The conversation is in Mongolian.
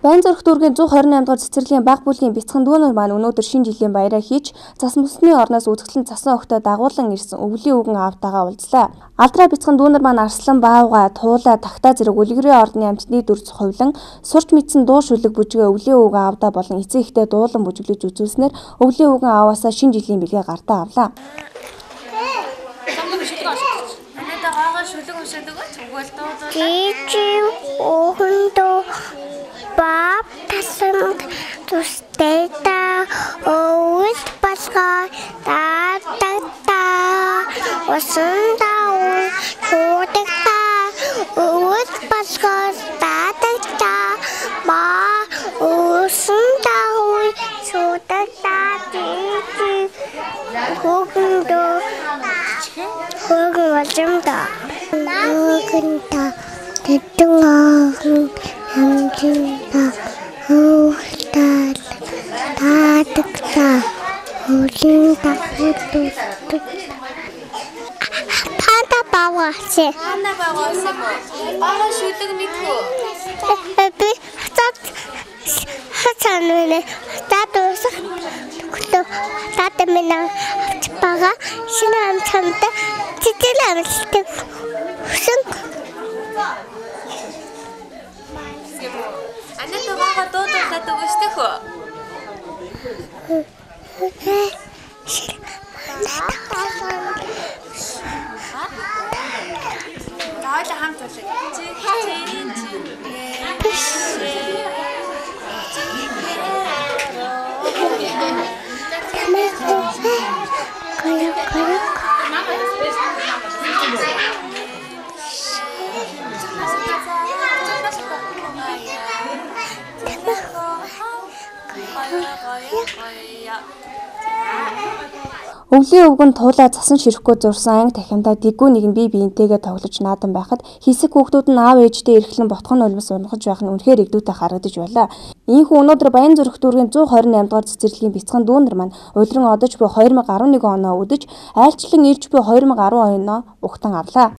Байнзүрх дүүргийн 128 дугаар цэцэрлэгийн баг бүлгийн бяцхан дүүнер маань өнөөдөр шинэ жилийн баяраа хийж цас мөсний орноос үзэсгэлэн цасан өгтөд дагуулan ирсэн өвлийн үгэн аавтайгаа уулзлаа. Алдраа бяцхан дүүнер маань арслан баавга, туулаа, тагтаа зэрэг үлгэрийн ордны амьтны дүрс хувлан сурч мэдсэн дуу шүлэг бүжгээ өвлийн үгэн аавдаа болон эцэг ихтэй дуулан бүжиглэж үзүүлснээр өвлийн үгэн ааваасаа шинэ жилийн бэлгээ гартаа авлаа. Баб тасан тустэйта өвс басгаа таатата осунда уудагта өвс басгаа таатата ба осунда уудагта чи хогондо хогон валжамда хогонда тэтгэн амжинда өвтал таатагта өвлинда хөтөтөг тата баваасе бага шүдэг мэдгүй би хацанune татус тата мина бага шинэ амчамда тэтэлэмэлтэй хүсэн Анната бага дуудуулаад өгөөстэй хөө. Таалаа хамт болоо. Өвлийн өвгөн туулаа цасан ширэхгүй зурсан анги дахиндаа дэггүй нэг нь бие биентэйгээ тоглож наадан байхад хэсэг хүүхдүүд нь аав ээжтэй эрхлэн ботхон улмас унгаж байх нь үнэхээр игдүүтэй харагдаж байлаа. Ийхүү өнөөдөр Баянзүрх дүүргийн 128 дугаар цэцэрлэгийн бяцхан дүүнер маань улиран одож буй 2011 оноо өдөж айлчлан ирж буй 2010 оноо угтан авлаа.